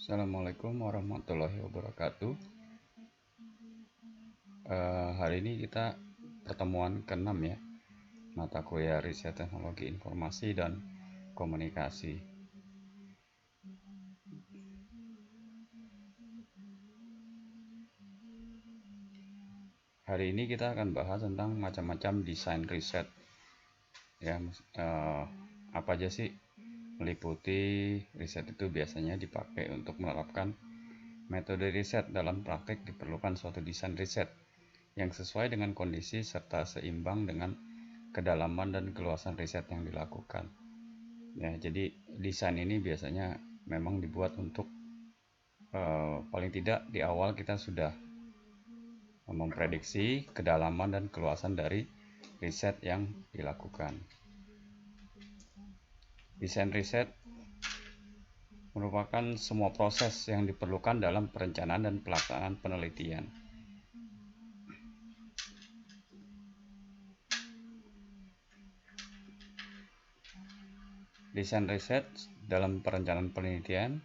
Assalamualaikum warahmatullahi wabarakatuh. Hari ini kita pertemuan ke-6 ya, mata kuliah riset teknologi informasi dan komunikasi. Hari ini kita akan bahas tentang macam-macam desain riset ya. Apa aja sih? Meliputi riset itu biasanya dipakai untuk menerapkan metode riset. Dalam praktik diperlukan suatu desain riset yang sesuai dengan kondisi serta seimbang dengan kedalaman dan keluasan riset yang dilakukan. Ya, jadi desain ini biasanya memang dibuat untuk paling tidak di awal kita sudah memprediksi kedalaman dan keluasan dari riset yang dilakukan. Desain riset merupakan semua proses yang diperlukan dalam perencanaan dan pelaksanaan penelitian. Desain riset dalam perencanaan penelitian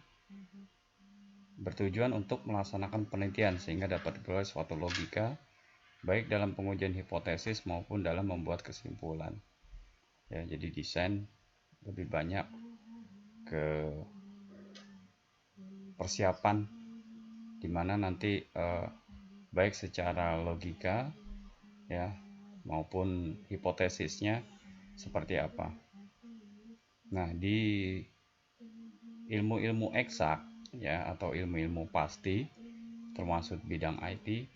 bertujuan untuk melaksanakan penelitian sehingga dapat diperoleh suatu logika baik dalam pengujian hipotesis maupun dalam membuat kesimpulan. Ya, jadi desain lebih banyak ke persiapan di mana nanti baik secara logika ya maupun hipotesisnya seperti apa. Nah, di ilmu-ilmu eksak ya atau ilmu-ilmu pasti termasuk bidang IT,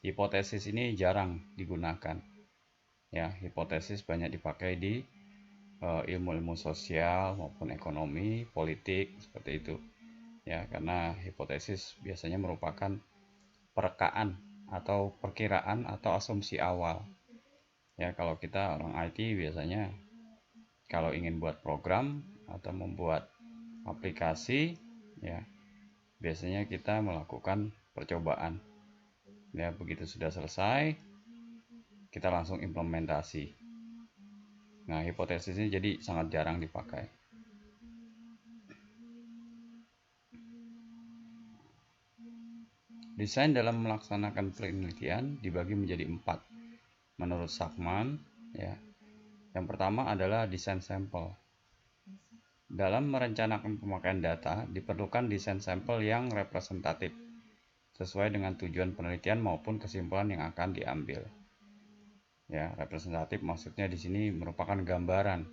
hipotesis ini jarang digunakan. Ya, hipotesis banyak dipakai di ilmu-ilmu sosial maupun ekonomi, politik seperti itu. Ya, karena hipotesis biasanya merupakan perekaan atau perkiraan atau asumsi awal. Ya, kalau kita orang IT biasanya kalau ingin buat program atau membuat aplikasi, ya biasanya kita melakukan percobaan. Ya, begitu sudah selesai, kita langsung implementasi. Nah, hipotesis ini jadi sangat jarang dipakai. Desain dalam melaksanakan penelitian dibagi menjadi 4 menurut Sackman. Ya, yang pertama adalah desain sampel. Dalam merencanakan pemakaian data, diperlukan desain sampel yang representatif sesuai dengan tujuan penelitian maupun kesimpulan yang akan diambil. Ya, representatif maksudnya di sini merupakan gambaran.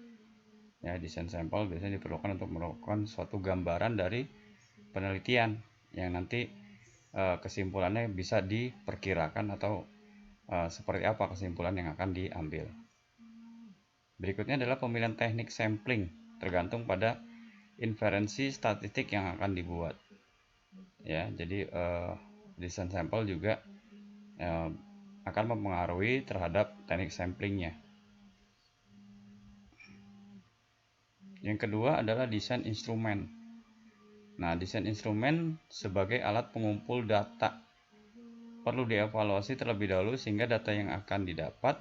Ya, desain sampel biasanya diperlukan untuk melakukan suatu gambaran dari penelitian yang nanti kesimpulannya bisa diperkirakan atau seperti apa kesimpulan yang akan diambil. Berikutnya adalah pemilihan teknik sampling tergantung pada inferensi statistik yang akan dibuat. Ya, jadi desain sampel juga akan mempengaruhi terhadap teknik samplingnya. Yang kedua adalah desain instrumen. Nah, desain instrumen sebagai alat pengumpul data perlu dievaluasi terlebih dahulu sehingga data yang akan didapat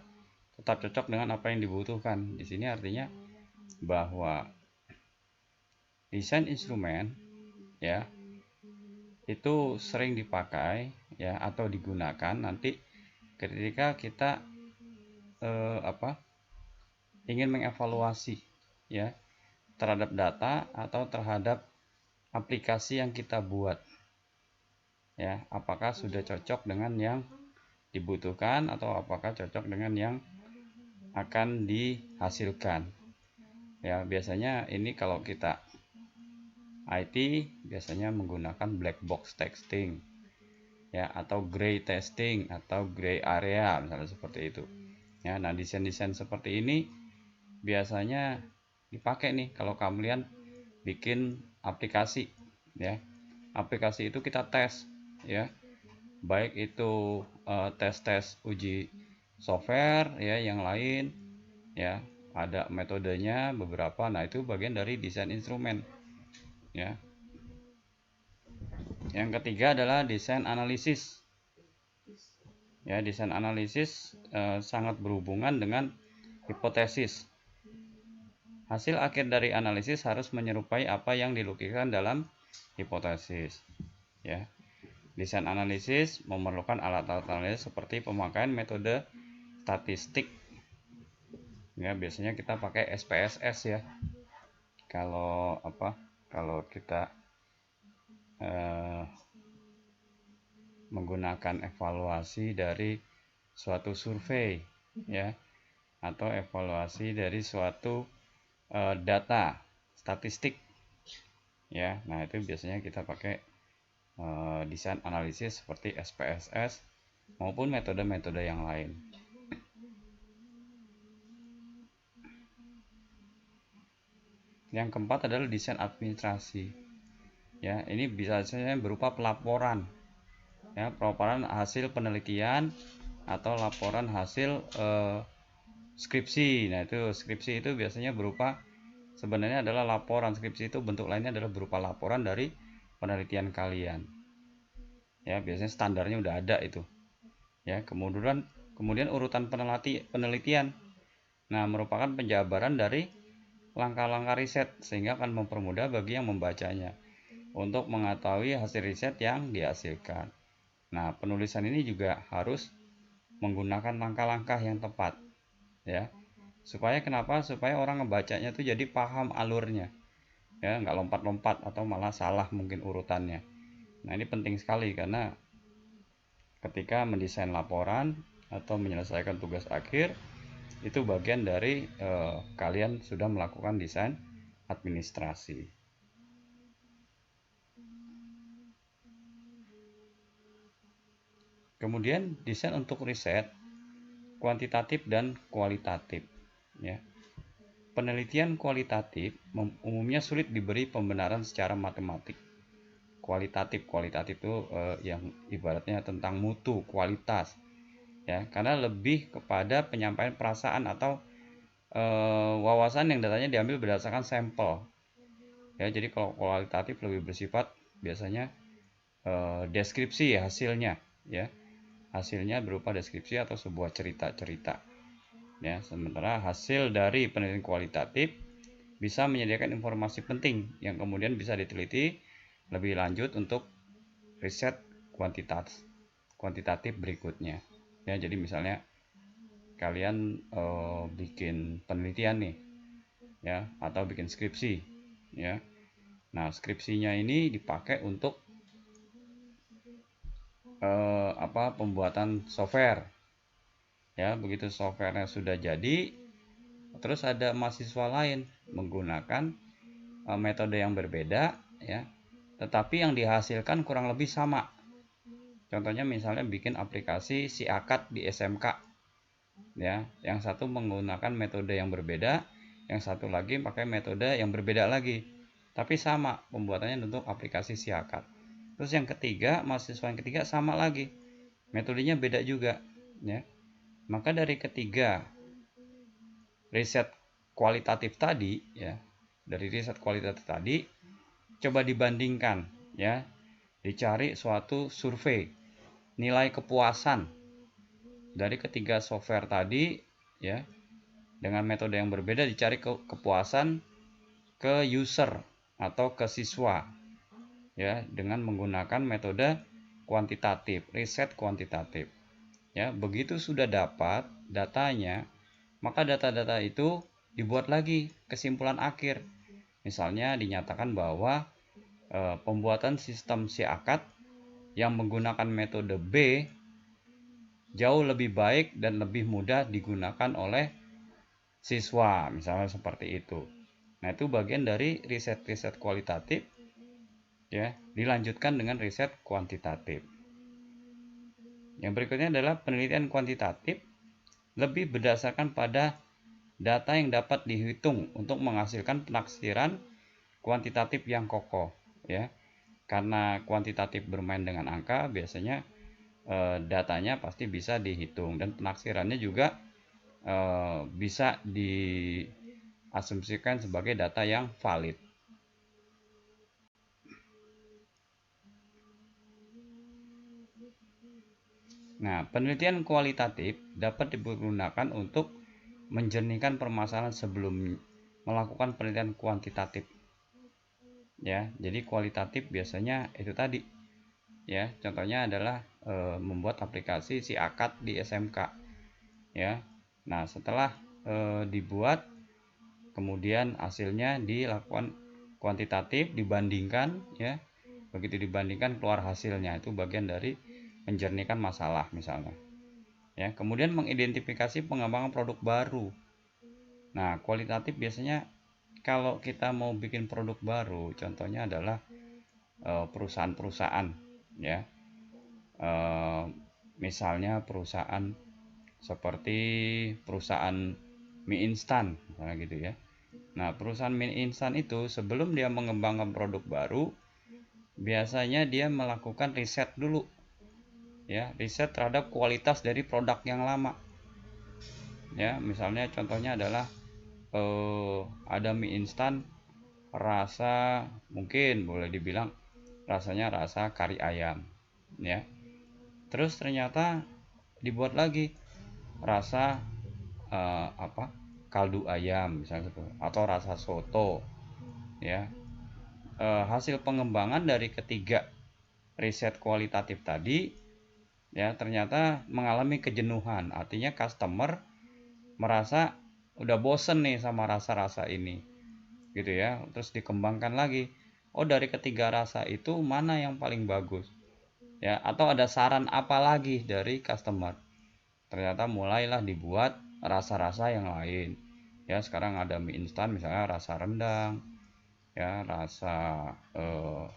tetap cocok dengan apa yang dibutuhkan. Di sini artinya bahwa desain instrumen ya itu sering dipakai ya atau digunakan nanti ketika kita ingin mengevaluasi ya terhadap data atau terhadap aplikasi yang kita buat. Ya, apakah sudah cocok dengan yang dibutuhkan atau apakah cocok dengan yang akan dihasilkan. Ya, biasanya ini kalau kita IT biasanya menggunakan black box testing. Ya, atau gray testing atau gray area misalnya seperti itu. Ya, nah desain-desain seperti ini biasanya dipakai nih kalau kalian bikin aplikasi ya. Aplikasi itu kita tes ya. Baik itu tes-tes uji software ya yang lain ya, ada metodenya beberapa. Nah, itu bagian dari desain instrumen ya. Yang ketiga adalah desain analisis. Ya, desain analisis sangat berhubungan dengan hipotesis. Hasil akhir dari analisis harus menyerupai apa yang dilukiskan dalam hipotesis. Ya. Desain analisis memerlukan alat-alat analisis seperti pemakaian metode statistik. Ya, biasanya kita pakai SPSS ya. Kalau kita menggunakan evaluasi dari suatu survei ya, atau evaluasi dari suatu data statistik ya. Nah, itu biasanya kita pakai desain analisis seperti SPSS maupun metode-metode yang lain. Yang keempat adalah desain administrasi. Ya, ini bisa saja berupa pelaporan. Ya, pelaporan hasil penelitian atau laporan hasil skripsi. Nah, itu skripsi itu biasanya berupa, sebenarnya adalah laporan. Skripsi itu bentuk lainnya adalah berupa laporan dari penelitian kalian. Ya, biasanya standarnya udah ada itu. Ya, kemudian urutan penelitian. Nah, merupakan penjabaran dari langkah-langkah riset sehingga akan mempermudah bagi yang membacanya untuk mengetahui hasil riset yang dihasilkan. Nah, penulisan ini juga harus menggunakan langkah-langkah yang tepat ya. Supaya kenapa? Supaya orang ngebacanya itu jadi paham alurnya. Ya, nggak lompat-lompat atau malah salah mungkin urutannya. Nah, ini penting sekali karena ketika mendesain laporan atau menyelesaikan tugas akhir, itu bagian dari kalian sudah melakukan desain administrasi. Kemudian desain untuk riset kuantitatif dan kualitatif ya. Penelitian kualitatif umumnya sulit diberi pembenaran secara matematik. Kualitatif itu yang ibaratnya tentang mutu, kualitas ya, karena lebih kepada penyampaian perasaan atau wawasan yang datanya diambil berdasarkan sampel ya. Jadi kalau kualitatif lebih bersifat biasanya deskripsi ya, hasilnya ya, hasilnya berupa deskripsi atau sebuah cerita-cerita ya. Sementara hasil dari penelitian kualitatif bisa menyediakan informasi penting yang kemudian bisa diteliti lebih lanjut untuk riset kuantitatif berikutnya ya. Jadi misalnya kalian bikin penelitian nih ya, atau bikin skripsi ya. Nah, skripsinya ini dipakai untuk pembuatan software ya. Begitu softwarenya sudah jadi, terus ada mahasiswa lain menggunakan metode yang berbeda ya, tetapi yang dihasilkan kurang lebih sama. Contohnya misalnya bikin aplikasi SIAKAT di SMK ya, yang satu menggunakan metode yang berbeda, yang satu lagi pakai metode yang berbeda lagi, tapi sama pembuatannya untuk aplikasi SIAKAT. Terus yang ketiga, mahasiswa yang ketiga sama lagi, metodenya beda juga ya. Maka dari ketiga riset kualitatif tadi ya, dari riset kualitatif tadi coba dibandingkan ya, dicari suatu survei nilai kepuasan dari ketiga software tadi ya, dengan metode yang berbeda, dicari kepuasan ke user atau ke siswa ya, dengan menggunakan metode kuantitatif, riset kuantitatif ya. Begitu sudah dapat datanya, maka data-data itu dibuat lagi kesimpulan akhir. Misalnya dinyatakan bahwa pembuatan sistem SIAKAT yang menggunakan metode B jauh lebih baik dan lebih mudah digunakan oleh siswa, misalnya seperti itu. Nah, itu bagian dari riset-riset kualitatif ya, dilanjutkan dengan riset kuantitatif. Yang berikutnya adalah penelitian kuantitatif, lebih berdasarkan pada data yang dapat dihitung untuk menghasilkan penaksiran kuantitatif yang kokoh ya. Karena kuantitatif bermain dengan angka, biasanya datanya pasti bisa dihitung dan penaksirannya juga bisa diasumsikan sebagai data yang valid. Nah, penelitian kualitatif dapat digunakan untuk menjernihkan permasalahan sebelum melakukan penelitian kuantitatif ya. Jadi kualitatif biasanya itu tadi, ya. Contohnya adalah membuat aplikasi si akad di SMK, ya. Nah, setelah dibuat, kemudian hasilnya dilakukan kuantitatif, dibandingkan, ya. Begitu dibandingkan keluar hasilnya, itu bagian dari menjernihkan masalah misalnya, ya. Kemudian mengidentifikasi pengembangan produk baru. Nah, kualitatif biasanya kalau kita mau bikin produk baru, contohnya adalah perusahaan-perusahaan, ya. Eh, Misalnya perusahaan seperti perusahaan mie instan, misalnya gitu ya. Nah, perusahaan mie instan itu sebelum dia mengembangkan produk baru, biasanya dia melakukan riset dulu, ya, riset terhadap kualitas dari produk yang lama, ya. Misalnya contohnya adalah ada mie instan rasa, mungkin boleh dibilang rasanya rasa kari ayam, ya. Terus ternyata dibuat lagi rasa kaldu ayam misalnya gitu, atau rasa soto, ya. Hasil pengembangan dari ketiga riset kualitatif tadi, ya, ternyata mengalami kejenuhan. Artinya customer merasa udah bosen nih sama rasa-rasa ini, gitu ya. Terus dikembangkan lagi, oh dari ketiga rasa itu mana yang paling bagus, ya, atau ada saran apa lagi dari customer. Ternyata mulailah dibuat rasa-rasa yang lain, ya. Sekarang ada mie instan misalnya rasa rendang, ya, rasa eh,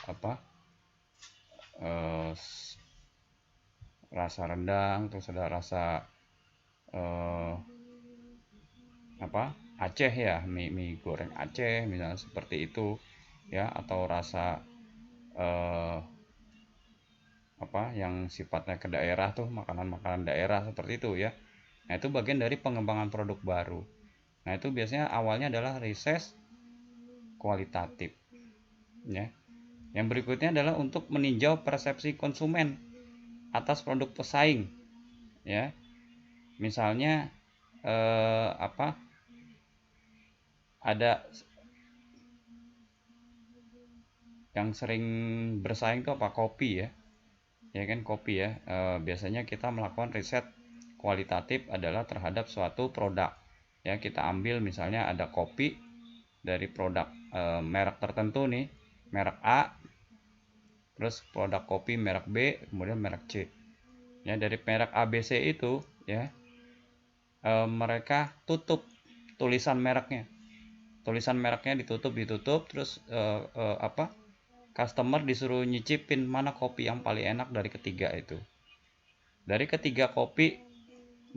rasa rendang, terus ada rasa eh, Aceh, ya, mie goreng Aceh misalnya seperti itu, ya. Atau rasa eh, yang sifatnya ke daerah tuh, makanan-makanan daerah seperti itu, ya. Nah, itu bagian dari pengembangan produk baru. Nah, itu biasanya awalnya adalah riset kualitatif, ya. Yang berikutnya adalah untuk meninjau persepsi konsumen atas produk pesaing, ya. Misalnya ada yang sering bersaing itu kopi, ya. Ya kan, kopi, ya. Biasanya kita melakukan riset kualitatif adalah terhadap suatu produk, ya. Kita ambil misalnya ada kopi dari produk merek tertentu nih, merek A, terus produk kopi merek B, kemudian merek C, ya. Dari merek A B C itu, ya, mereka tutup tulisan mereknya ditutup, terus customer disuruh nyicipin mana kopi yang paling enak dari ketiga itu. Dari ketiga kopi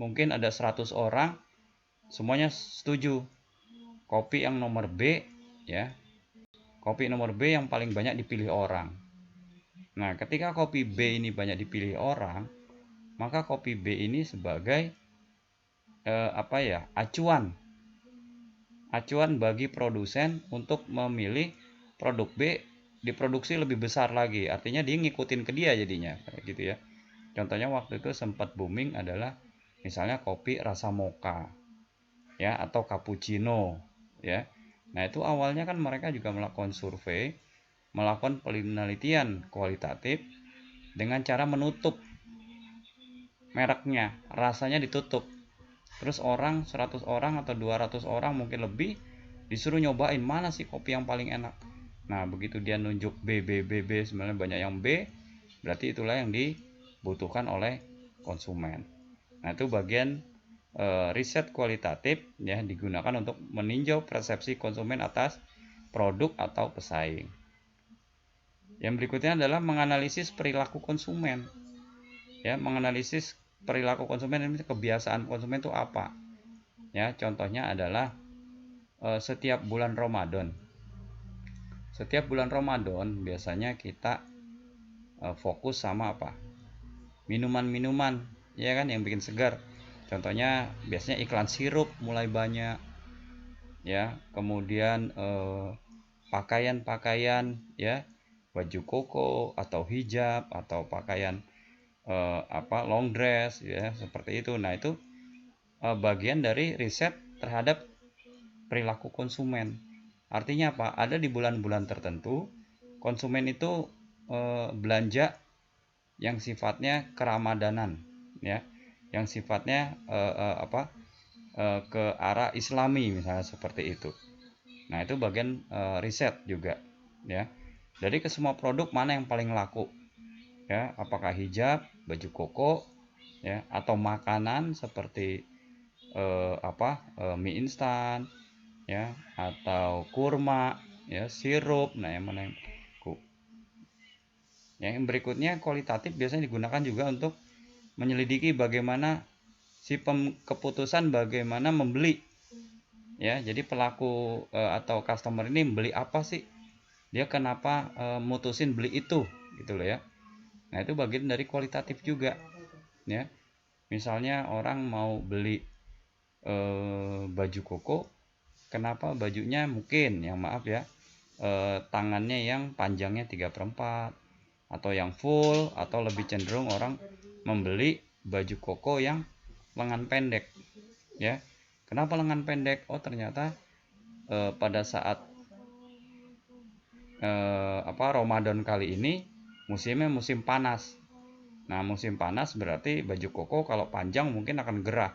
mungkin ada 100 orang, semuanya setuju kopi yang nomor B, ya. Kopi nomor B yang paling banyak dipilih orang. Nah, ketika kopi B ini banyak dipilih orang, maka kopi B ini sebagai acuan bagi produsen untuk memilih produk B diproduksi lebih besar lagi. Artinya dia ngikutin ke dia jadinya, kayak gitu, ya. Contohnya waktu itu sempat booming adalah misalnya kopi rasa mocha, ya, atau cappuccino, ya. Nah, itu awalnya kan mereka juga melakukan survei, melakukan penelitian kualitatif dengan cara menutup mereknya, rasanya ditutup. Terus 100 orang atau 200 orang mungkin lebih disuruh nyobain mana sih kopi yang paling enak. Nah, begitu dia nunjuk B, B, B, B, sebenarnya banyak yang B, berarti itulah yang dibutuhkan oleh konsumen. Nah, itu bagian riset kualitatif, ya, digunakan untuk meninjau persepsi konsumen atas produk atau pesaing. Yang berikutnya adalah menganalisis perilaku konsumen, ya. Menganalisis perilaku konsumen ini, kebiasaan konsumen itu apa, ya. Contohnya adalah setiap bulan Ramadan biasanya kita fokus sama minuman-minuman, ya kan, yang bikin segar. Contohnya biasanya iklan sirup mulai banyak, ya. Kemudian pakaian-pakaian, ya, baju koko atau hijab atau pakaian long dress, ya, seperti itu. Nah, itu bagian dari riset terhadap perilaku konsumen. Artinya apa? Ada di bulan-bulan tertentu konsumen itu belanja yang sifatnya keramadanan, ya, yang sifatnya ke arah Islami misalnya seperti itu. Nah, itu bagian riset juga, ya. Jadi ke semua produk mana yang paling laku, ya, apakah hijab, baju koko, ya, atau makanan seperti mie instan, ya, atau kurma, ya, sirup. Nah, yang mana yang laku. Yang berikutnya kualitatif biasanya digunakan juga untuk menyelidiki bagaimana keputusan bagaimana membeli, ya. Jadi pelaku atau customer ini beli apa sih, dia kenapa mutusin beli itu, gitu loh, ya. Nah, itu bagian dari kualitatif juga, ya. Misalnya orang mau beli baju koko, kenapa bajunya mungkin yang maaf ya tangannya yang panjangnya 3/4 atau yang full, atau lebih cenderung orang membeli baju koko yang lengan pendek, ya. Kenapa lengan pendek? Oh, ternyata pada saat Ramadan kali ini musimnya musim panas. Nah, musim panas berarti baju koko kalau panjang mungkin akan gerah,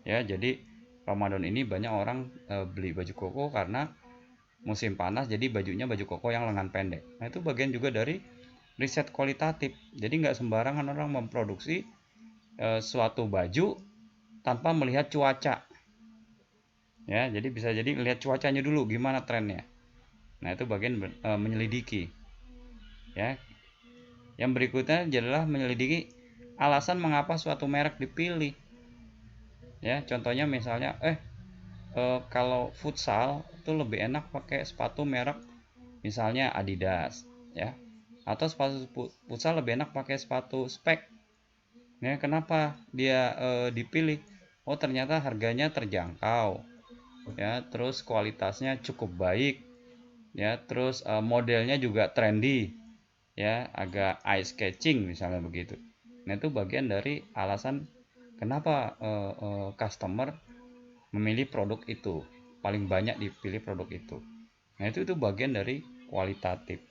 ya. Jadi Ramadan ini banyak orang beli baju koko karena musim panas, jadi bajunya baju koko yang lengan pendek. Nah, itu bagian juga dari riset kualitatif. Jadi nggak sembarangan orang memproduksi suatu baju tanpa melihat cuaca, ya. Jadi bisa jadi lihat cuacanya dulu gimana trennya. Nah, itu bagian menyelidiki, ya. Yang berikutnya adalah menyelidiki alasan mengapa suatu merek dipilih, ya. Contohnya misalnya kalau futsal itu lebih enak pakai sepatu merek misalnya Adidas, ya. Atau sepatu futsal lebih enak pakai sepatu spek, ya. Kenapa dia dipilih? Oh, ternyata harganya terjangkau, ya. Terus kualitasnya cukup baik, ya. Terus modelnya juga trendy, ya, agak eye catching misalnya begitu. Nah, itu bagian dari alasan kenapa customer memilih produk itu, paling banyak dipilih produk itu. Nah, itu bagian dari kualitatif.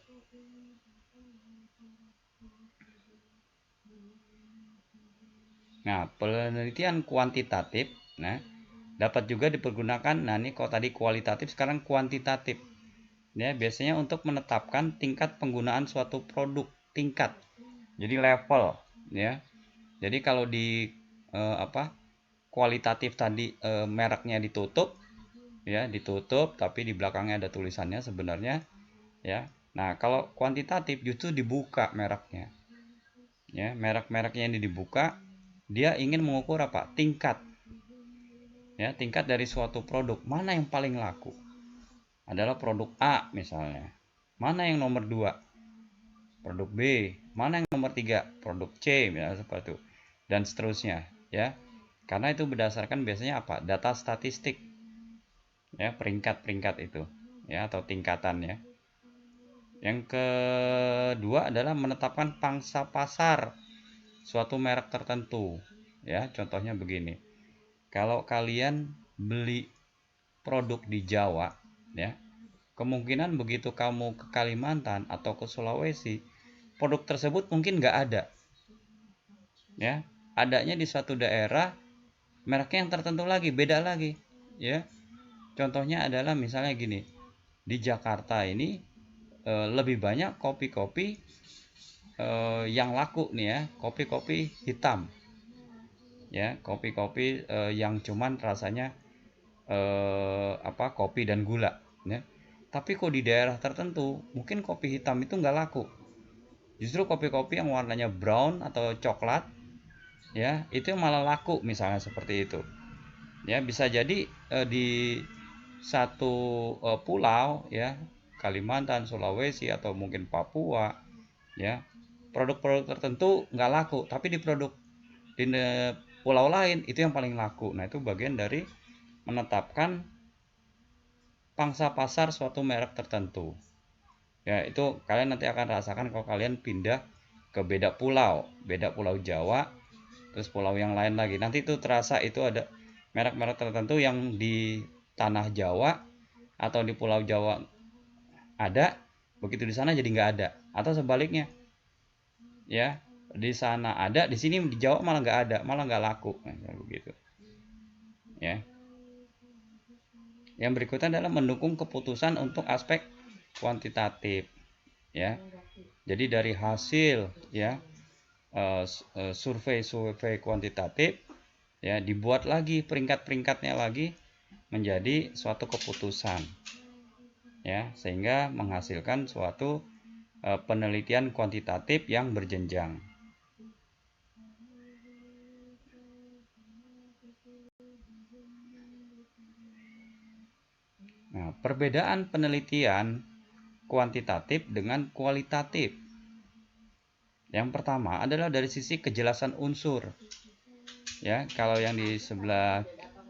Nah, penelitian kuantitatif, nah, dapat juga dipergunakan. Nah, ini kalau tadi kualitatif, sekarang kuantitatif, ya. Biasanya untuk menetapkan tingkat penggunaan suatu produk, tingkat. Jadi level, ya. Jadi kalau di kualitatif tadi mereknya ditutup, ya, ditutup tapi di belakangnya ada tulisannya sebenarnya, ya. Nah, kalau kuantitatif justru dibuka mereknya, ya. Merek-mereknya ini dibuka, dia ingin mengukur apa? Tingkat, ya, tingkat dari suatu produk. Mana yang paling laku? Adalah produk A misalnya. Mana yang nomor 2? Produk B. Mana yang nomor 3? Produk C, misalnya seperti itu. Dan seterusnya, ya. Karena itu berdasarkan biasanya apa? Data statistik, ya, peringkat-peringkat itu, ya, atau tingkatan, ya. Yang kedua adalah menetapkan pangsa pasar suatu merek tertentu, ya. Contohnya begini. Kalau kalian beli produk di Jawa, ya, kemungkinan begitu kamu ke Kalimantan atau ke Sulawesi, produk tersebut mungkin nggak ada, ya. Adanya di suatu daerah, mereknya yang tertentu lagi, beda lagi, ya. Contohnya adalah misalnya gini, di Jakarta ini lebih banyak kopi-kopi yang laku nih, ya, kopi-kopi hitam, ya, kopi-kopi yang cuman rasanya kopi dan gula, ya. Tapi kok di daerah tertentu mungkin kopi hitam itu nggak laku, justru kopi-kopi yang warnanya brown atau coklat, ya, itu malah laku misalnya seperti itu, ya. Bisa jadi di satu pulau, ya, Kalimantan, Sulawesi, atau mungkin Papua, ya, produk-produk tertentu nggak laku, tapi di pulau lain itu yang paling laku. Nah, itu bagian dari menetapkan pangsa pasar suatu merek tertentu, ya. Itu kalian nanti akan rasakan kalau kalian pindah ke beda pulau Jawa, terus pulau yang lain lagi, nanti itu terasa itu ada merek-merek tertentu yang di tanah Jawa atau di pulau Jawa ada, begitu di sana jadi nggak ada, atau sebaliknya, ya, di sana ada, di sini dijawab malah nggak ada, malah nggak laku, nah, begitu, ya. Yang berikutnya adalah mendukung keputusan untuk aspek kuantitatif, ya. Jadi dari hasil, ya, survei kuantitatif, ya, dibuat lagi peringkat-peringkatnya lagi menjadi suatu keputusan, ya, sehingga menghasilkan suatu penelitian kuantitatif yang berjenjang. Nah, perbedaan penelitian kuantitatif dengan kualitatif. Yang pertama adalah dari sisi kejelasan unsur. Ya, kalau yang di sebelah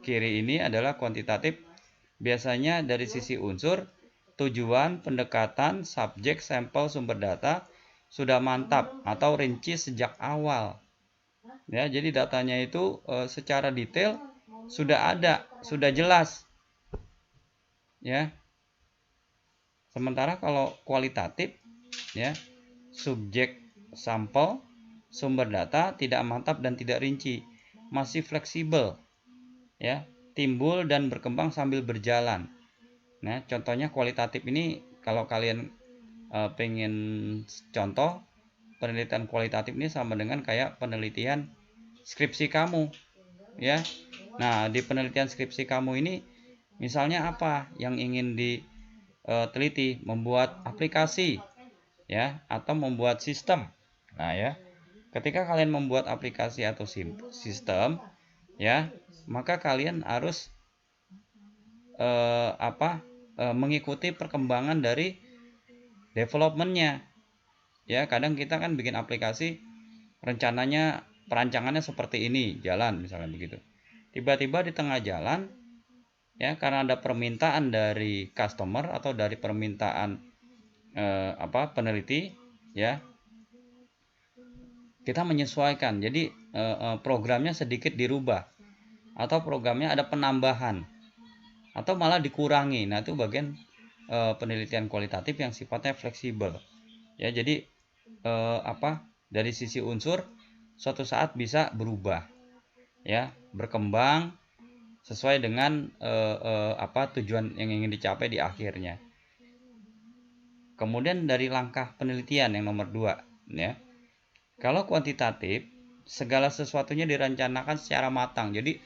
kiri ini adalah kuantitatif, biasanya dari sisi unsur, tujuan, pendekatan, subjek, sampel, sumber data sudah mantap atau rinci sejak awal. Ya, jadi datanya itu secara detail sudah ada, sudah jelas. Ya. Sementara kalau kualitatif, ya, subjek, sampel, sumber data tidak mantap dan tidak rinci, masih fleksibel, ya, timbul dan berkembang sambil berjalan. Nah, contohnya kualitatif ini kalau kalian pengen contoh penelitian kualitatif ini sama dengan kayak penelitian skripsi kamu, ya. Nah, di penelitian skripsi kamu ini misalnya apa yang ingin diteliti, membuat aplikasi, ya, atau membuat sistem. Nah, ya, ketika kalian membuat aplikasi atau sistem, ya, maka kalian harus mengikuti perkembangan dari developmentnya. Ya, kadang kita kan bikin aplikasi, rencananya perancangannya seperti ini, jalan misalnya begitu. Tiba-tiba di tengah jalan, ya, karena ada permintaan dari customer atau dari permintaan peneliti, ya, kita menyesuaikan. Jadi programnya sedikit dirubah atau programnya ada penambahan atau malah dikurangi. Nah, itu bagian penelitian kualitatif yang sifatnya fleksibel. Ya, jadi dari sisi unsur suatu saat bisa berubah, ya, berkembang sesuai dengan tujuan yang ingin dicapai di akhirnya. Kemudian dari langkah penelitian yang nomor 2, ya. Kalau kuantitatif, segala sesuatunya direncanakan secara matang. Jadi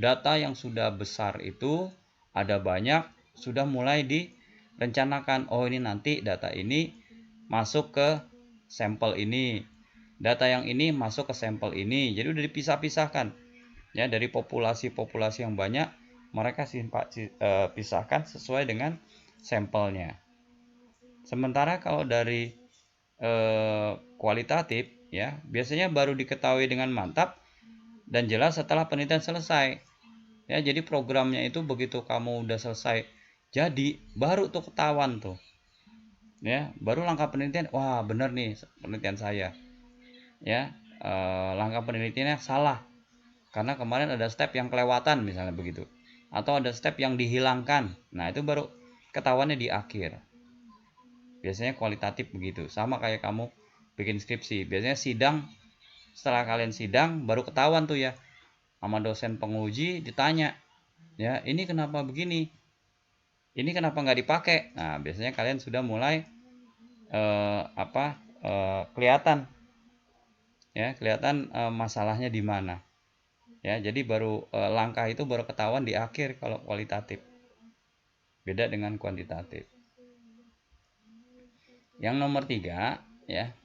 data yang sudah besar itu ada banyak, sudah mulai direncanakan. Oh, ini nanti data ini masuk ke sampel ini, data yang ini masuk ke sampel ini. Jadi udah dipisah-pisahkan, ya, dari populasi yang banyak mereka pisahkan sesuai dengan sampelnya. Sementara kalau dari kualitatif, ya, biasanya baru diketahui dengan mantap dan jelas setelah penelitian selesai. Ya, jadi programnya itu begitu kamu udah selesai jadi baru tuh ketahuan tuh. Ya, baru langkah penelitian, wah bener nih penelitian saya. Ya, langkah penelitiannya salah karena kemarin ada step yang kelewatan misalnya begitu. Atau ada step yang dihilangkan. Nah, itu baru ketahuannya di akhir. Biasanya kualitatif begitu. Sama kayak kamu bikin skripsi. Biasanya sidang, setelah kalian sidang baru ketahuan tuh, ya, sama dosen penguji ditanya, ya, ini kenapa begini, ini kenapa nggak dipakai. Nah, biasanya kalian sudah mulai kelihatan, ya, kelihatan masalahnya di mana, ya. Jadi baru langkah itu baru ketahuan di akhir kalau kualitatif, beda dengan kuantitatif. Yang nomor 3, ya,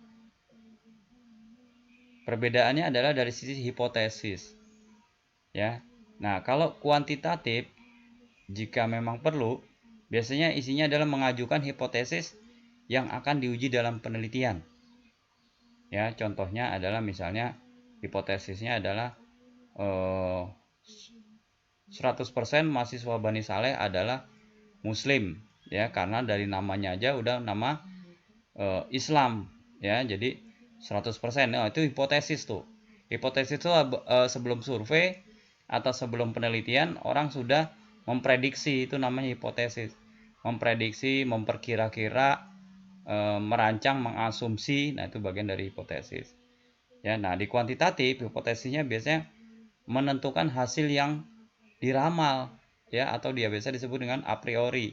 perbedaannya adalah dari sisi hipotesis, ya. Nah, kalau kuantitatif, jika memang perlu, biasanya isinya adalah mengajukan hipotesis yang akan diuji dalam penelitian. Ya, contohnya adalah misalnya hipotesisnya adalah 100% mahasiswa Bani Saleh adalah Muslim, ya, karena dari namanya aja udah nama Islam, ya. Jadi 100%, oh, itu hipotesis tuh. Hipotesis itu sebelum survei atau sebelum penelitian orang sudah memprediksi, itu namanya hipotesis. Memprediksi, memperkira-kira, merancang, mengasumsi. Nah, itu bagian dari hipotesis. Ya, nah di kuantitatif hipotesisnya biasanya menentukan hasil yang diramal, ya, atau dia biasa disebut dengan a priori.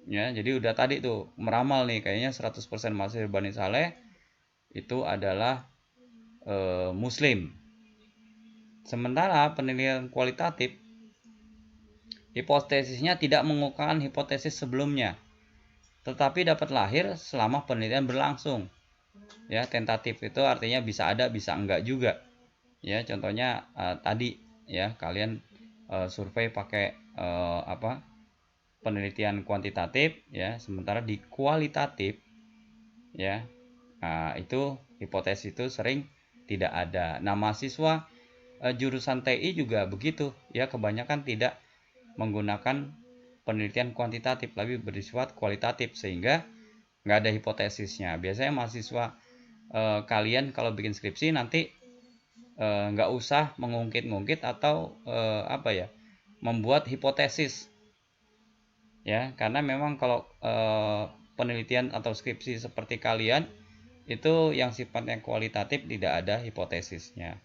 Ya, jadi udah tadi tuh meramal nih, kayaknya 100% mahasiswa Bani Saleh itu adalah Muslim. Sementara penilaian kualitatif, hipotesisnya tidak mengukuhkan hipotesis sebelumnya, tetapi dapat lahir selama penelitian berlangsung. Ya, tentatif itu artinya bisa ada, bisa enggak juga. Ya, contohnya tadi ya, kalian survei pakai penelitian kuantitatif ya, sementara di kualitatif ya, itu hipotesis itu sering tidak ada. Nah, mahasiswa jurusan TI juga begitu ya, kebanyakan tidak menggunakan penelitian kuantitatif, lebih bersifat kualitatif, sehingga nggak ada hipotesisnya. Biasanya mahasiswa kalian kalau bikin skripsi nanti nggak usah mengungkit-ungkit atau membuat hipotesis ya, karena memang kalau penelitian atau skripsi seperti kalian itu yang sifatnya kualitatif tidak ada hipotesisnya.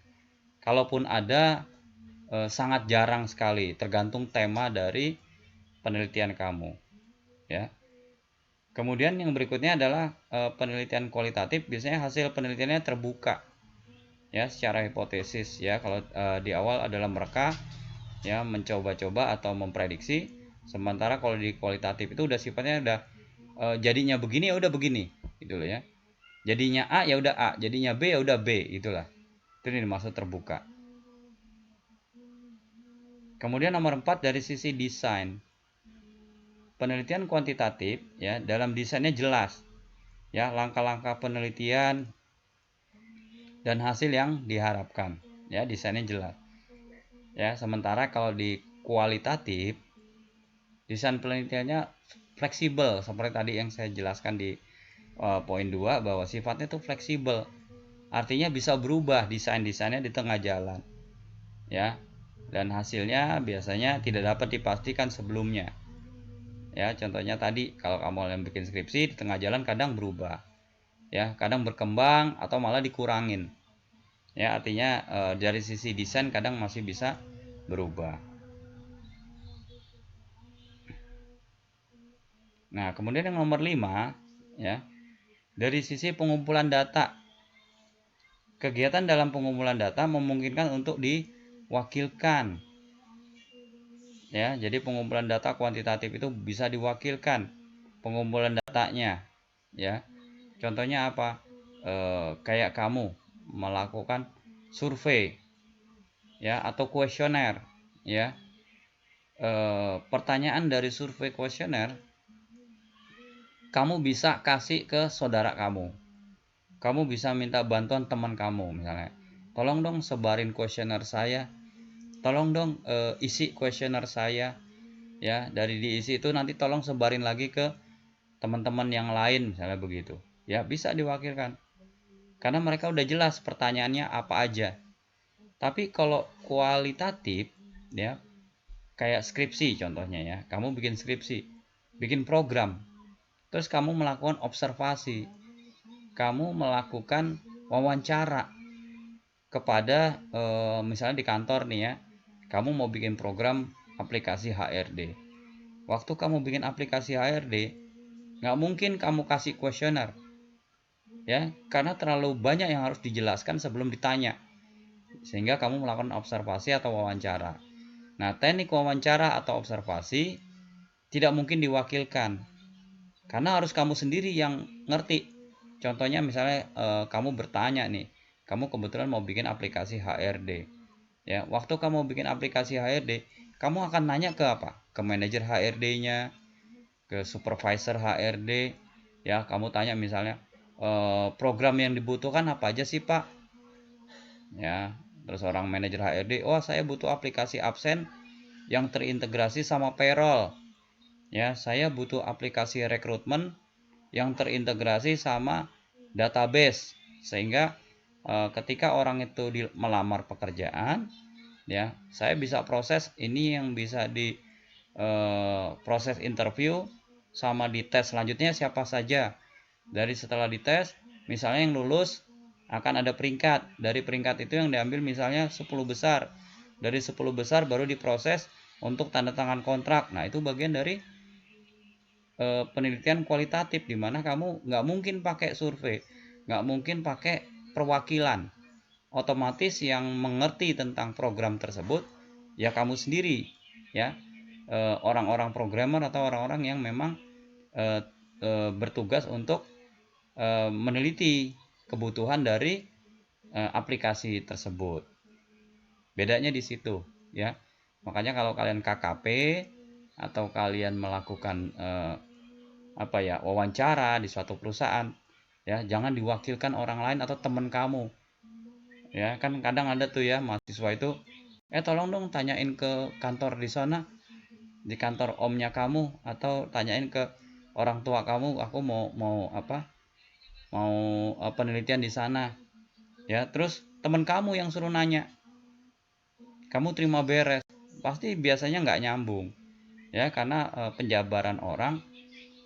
Kalaupun ada sangat jarang sekali, tergantung tema dari penelitian kamu ya. Kemudian yang berikutnya adalah penelitian kualitatif, biasanya hasil penelitiannya terbuka ya secara hipotesis ya. Kalau di awal adalah mereka ya mencoba-coba atau memprediksi, sementara kalau di kualitatif itu udah sifatnya udah jadinya begini ya udah begini gitu loh ya. Jadinya A ya udah A, jadinya B ya udah B, itulah. Itu yang dimaksud terbuka. Kemudian nomor 4 dari sisi desain. Penelitian kuantitatif ya, dalam desainnya jelas ya, langkah-langkah penelitian dan hasil yang diharapkan ya, desainnya jelas ya. Sementara kalau di kualitatif, desain penelitiannya fleksibel seperti tadi yang saya jelaskan di poin 2, bahwa sifatnya itu fleksibel, artinya bisa berubah desainnya di tengah jalan ya, dan hasilnya biasanya tidak dapat dipastikan sebelumnya ya. Contohnya tadi kalau kamu yang bikin skripsi, di tengah jalan kadang berubah ya, kadang berkembang atau malah dikurangin ya, artinya dari sisi desain kadang masih bisa berubah. Nah, kemudian yang nomor 5 ya, dari sisi pengumpulan data. Kegiatan dalam pengumpulan data memungkinkan untuk diwakilkan ya. Jadi pengumpulan data kuantitatif itu bisa diwakilkan pengumpulan datanya ya. Contohnya apa? Kayak kamu melakukan survei ya atau kuesioner ya. Pertanyaan dari survei kuesioner kamu bisa kasih ke saudara kamu. Kamu bisa minta bantuan teman kamu, misalnya, tolong dong sebarin kuesioner saya, tolong dong isi kuesioner saya ya. Dari diisi itu nanti tolong sebarin lagi ke teman-teman yang lain, misalnya begitu ya. Bisa diwakilkan karena mereka udah jelas pertanyaannya apa aja. Tapi kalau kualitatif ya, kayak skripsi contohnya ya, kamu bikin skripsi, bikin program, terus kamu melakukan observasi, kamu melakukan wawancara kepada misalnya di kantor nih ya, kamu mau bikin program aplikasi HRD. Waktu kamu bikin aplikasi HRD, nggak mungkin kamu kasih kuesioner ya, karena terlalu banyak yang harus dijelaskan sebelum ditanya, sehingga kamu melakukan observasi atau wawancara. Nah, teknik wawancara atau observasi tidak mungkin diwakilkan karena harus kamu sendiri yang ngerti. Contohnya misalnya kamu bertanya nih, kamu kebetulan mau bikin aplikasi HRD ya. Waktu kamu bikin aplikasi HRD, kamu akan nanya ke apa? Ke manajer HRD-nya, ke supervisor HRD ya. Kamu tanya misalnya program yang dibutuhkan apa aja sih Pak ya. Terus orang manajer HRD, oh saya butuh aplikasi absen yang terintegrasi sama payroll ya. Saya butuh aplikasi rekrutmen yang terintegrasi sama database, sehingga ketika orang itu melamar pekerjaan ya, saya bisa proses ini, yang bisa di proses interview sama dites selanjutnya siapa saja. Dari setelah dites, misalnya yang lulus akan ada peringkat. Dari peringkat itu yang diambil misalnya 10 besar. Dari 10 besar baru diproses untuk tanda tangan kontrak. Nah, itu bagian dari penelitian kualitatif, di mana kamu nggak mungkin pakai survei, nggak mungkin pakai perwakilan. Otomatis yang mengerti tentang program tersebut ya kamu sendiri, ya, orang-orang programmer atau orang-orang yang memang bertugas untuk meneliti kebutuhan dari aplikasi tersebut. Bedanya di situ, ya. Makanya kalau kalian KKP atau kalian melakukan wawancara di suatu perusahaan, ya, jangan diwakilkan orang lain atau teman kamu. Ya, kan kadang ada tuh ya mahasiswa itu, tolong dong tanyain ke kantor di sana, di kantor omnya kamu, atau tanyain ke orang tua kamu, aku mau penelitian di sana. Ya, terus teman kamu yang suruh nanya, kamu terima beres, pasti biasanya nggak nyambung, ya, karena penjabaran orang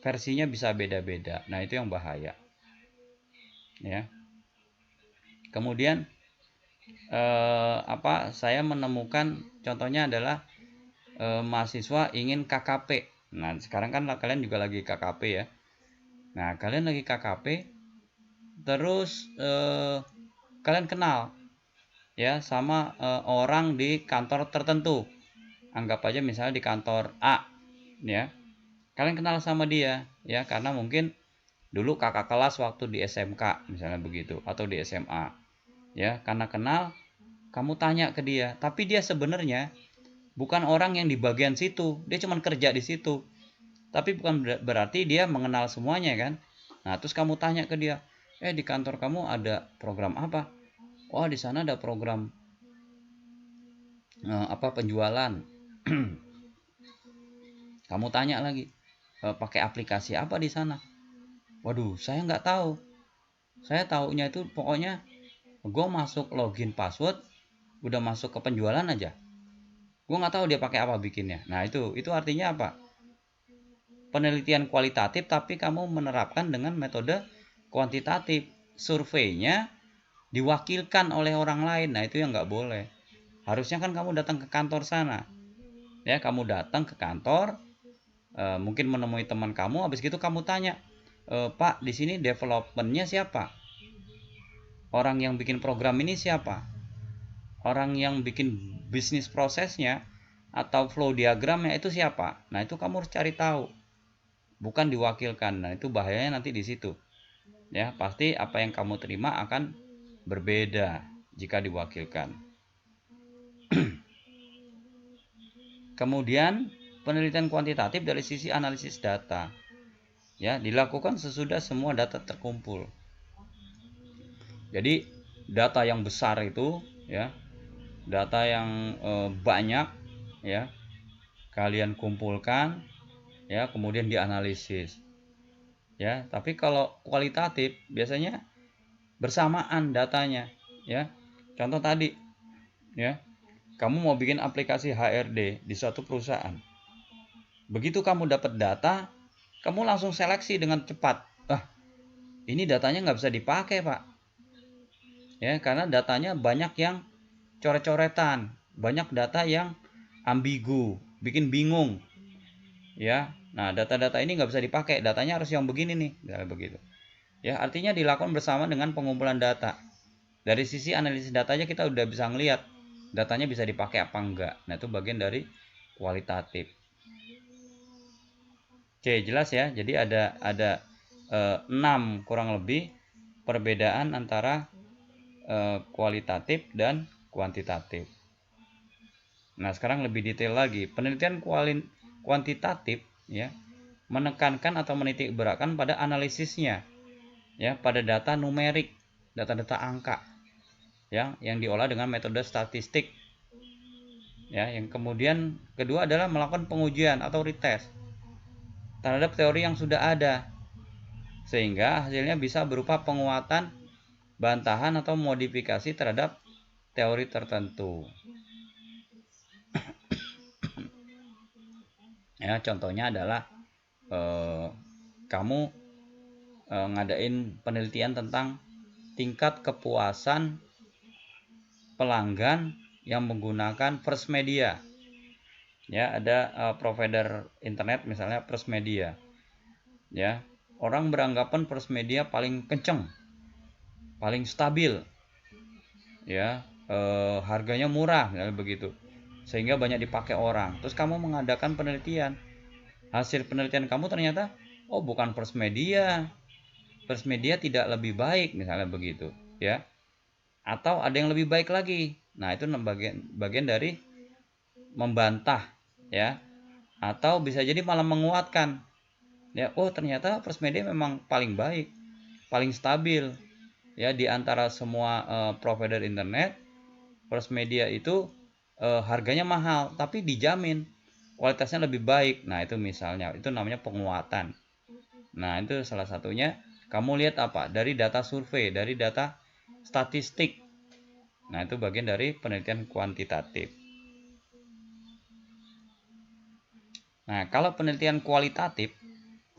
versinya bisa beda-beda. Nah, itu yang bahaya, ya. Kemudian saya menemukan contohnya adalah mahasiswa ingin KKP. Nah, sekarang kan kalian juga lagi KKP, ya. Nah, kalian lagi KKP, terus kalian kenal, ya, sama orang di kantor tertentu. Anggap aja misalnya di kantor A, ya. Kalian kenal sama dia, ya, karena mungkin dulu kakak kelas waktu di SMK misalnya begitu, atau di SMA, ya. Karena kenal, kamu tanya ke dia, tapi dia sebenarnya bukan orang yang di bagian situ, dia cuma kerja di situ. Tapi bukan berarti dia mengenal semuanya, kan. Nah, terus kamu tanya ke dia, di kantor kamu ada program apa? Oh, di sana ada program penjualan. Kamu tanya lagi, pakai aplikasi apa di sana? Waduh, saya nggak tahu. Saya taunya itu pokoknya gue masuk login password, udah masuk ke penjualan aja. Gue nggak tahu dia pakai apa bikinnya. Nah, itu artinya apa? Penelitian kualitatif tapi kamu menerapkan dengan metode kuantitatif. Surveinya diwakilkan oleh orang lain. Nah, itu yang nggak boleh. Harusnya kan kamu datang ke kantor sana, ya, kamu datang ke kantor, mungkin menemui teman kamu, habis gitu kamu tanya, Pak, di sini developernya siapa? Orang yang bikin program ini siapa? Orang yang bikin bisnis prosesnya atau flow diagramnya itu siapa? Nah, itu kamu harus cari tahu, bukan diwakilkan. Nah, itu bahayanya nanti di situ, ya. Pasti apa yang kamu terima akan berbeda jika diwakilkan. Kemudian penelitian kuantitatif dari sisi analisis data, ya, dilakukan sesudah semua data terkumpul. Jadi data yang besar itu, ya, data yang banyak, ya, kalian kumpulkan, ya, kemudian dianalisis, ya. Tapi kalau kualitatif biasanya bersamaan datanya, ya. Contoh tadi, ya, kamu mau bikin aplikasi HRD di suatu perusahaan. Begitu kamu dapat data, kamu langsung seleksi dengan cepat. Ini datanya nggak bisa dipakai, Pak, ya, karena datanya banyak yang coret-coretan, banyak data yang ambigu, bikin bingung, ya. Nah, data-data ini nggak bisa dipakai, datanya harus yang begini nih, begitu, ya. Artinya dilakukan bersama dengan pengumpulan data. Dari sisi analisis datanya kita udah bisa ngelihat datanya bisa dipakai apa enggak. Nah, itu bagian dari kualitatif. Oke, jelas ya. Jadi ada 6 kurang lebih perbedaan antara kualitatif dan kuantitatif. Nah, sekarang lebih detail lagi. Penelitian kuantitatif, ya, menekankan atau menitik beratkan pada analisisnya, ya, pada data numerik, data-data angka, ya, yang diolah dengan metode statistik, ya. Yang kemudian kedua adalah melakukan pengujian atau retest terhadap teori yang sudah ada, sehingga hasilnya bisa berupa penguatan, bantahan, atau modifikasi terhadap teori tertentu. Ya, contohnya adalah kamu ngadain penelitian tentang tingkat kepuasan pelanggan yang menggunakan First Media. Ya, ada provider internet misalnya First Media. Ya, orang beranggapan First Media paling kenceng, paling stabil. Ya, harganya murah misalnya begitu. Sehingga banyak dipakai orang. Terus kamu mengadakan penelitian. Hasil penelitian kamu ternyata bukan First Media. First Media tidak lebih baik misalnya begitu, ya. Atau ada yang lebih baik lagi. Nah, itu bagian dari membantah, ya. Atau bisa jadi malah menguatkan. Ya, ternyata First Media memang paling baik, paling stabil. Ya, di antara semua provider internet, First Media itu harganya mahal, tapi dijamin kualitasnya lebih baik. Nah, itu misalnya, itu namanya penguatan. Nah, itu salah satunya. Kamu lihat apa? Dari data survei, dari data statistik. Nah, itu bagian dari penelitian kuantitatif. Nah, kalau penelitian kualitatif,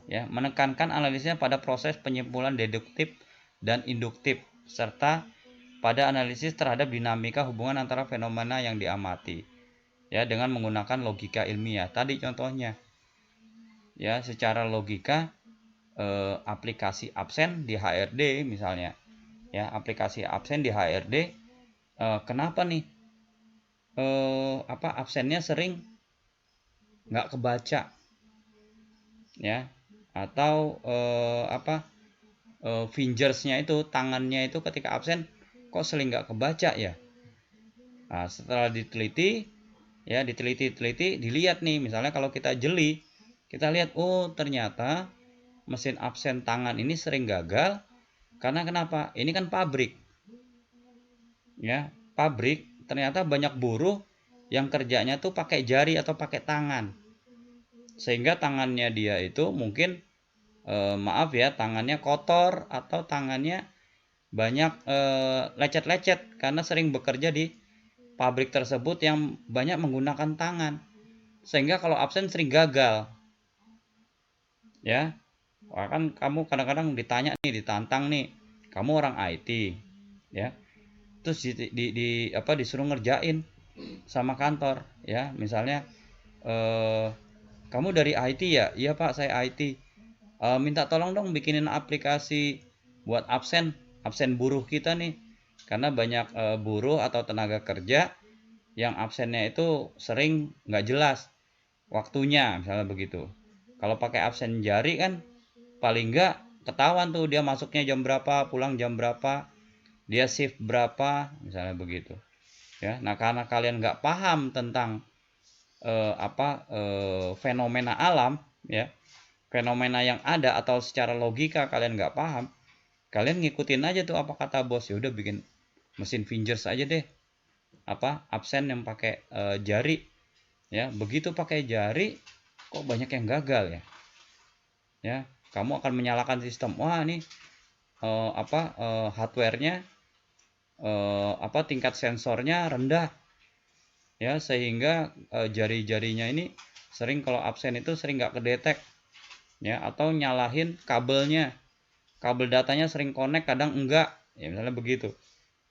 ya, menekankan analisisnya pada proses penyimpulan deduktif dan induktif, serta pada analisis terhadap dinamika hubungan antara fenomena yang diamati, ya, dengan menggunakan logika ilmiah. Tadi contohnya, ya, secara logika aplikasi absen di HRD misalnya, ya, aplikasi absen di HRD, kenapa nih absennya sering nggak kebaca, ya, atau fingersnya itu, tangannya itu ketika absen kok sering nggak kebaca ya. Nah, setelah diteliti, ya, diteliti dilihat nih, misalnya kalau kita jeli, kita lihat ternyata mesin absen tangan ini sering gagal karena kenapa? Ini kan pabrik, ya, pabrik ternyata banyak buruh yang kerjanya tuh pakai jari atau pakai tangan, sehingga tangannya dia itu mungkin maaf ya, tangannya kotor atau tangannya banyak lecet-lecet karena sering bekerja di pabrik tersebut yang banyak menggunakan tangan, sehingga kalau absen sering gagal, ya. Wah, kan kamu kadang-kadang ditantang nih, kamu orang IT, ya, terus disuruh ngerjain sama kantor, ya, misalnya kamu dari IT ya? Iya Pak, saya IT. Minta tolong dong bikinin aplikasi buat absen buruh kita nih, karena banyak buruh atau tenaga kerja yang absennya itu sering nggak jelas waktunya, misalnya begitu. Kalau pakai absen jari kan paling nggak ketahuan tuh dia masuknya jam berapa, pulang jam berapa, dia shift berapa, misalnya begitu, ya. Nah, karena kalian nggak paham tentang fenomena alam, ya, fenomena yang ada, atau secara logika kalian nggak paham, kalian ngikutin aja tuh apa kata bos, ya udah bikin mesin fingers aja deh, absen yang pakai jari, ya. Begitu pakai jari kok banyak yang gagal, ya, kamu akan menyalahkan sistem. Wah, ini hardware-nya tingkat sensornya rendah, ya, sehingga jari-jarinya ini sering kalau absen itu sering nggak kedetek, ya, atau nyalahin kabelnya, kabel datanya sering connect kadang enggak, ya, misalnya begitu,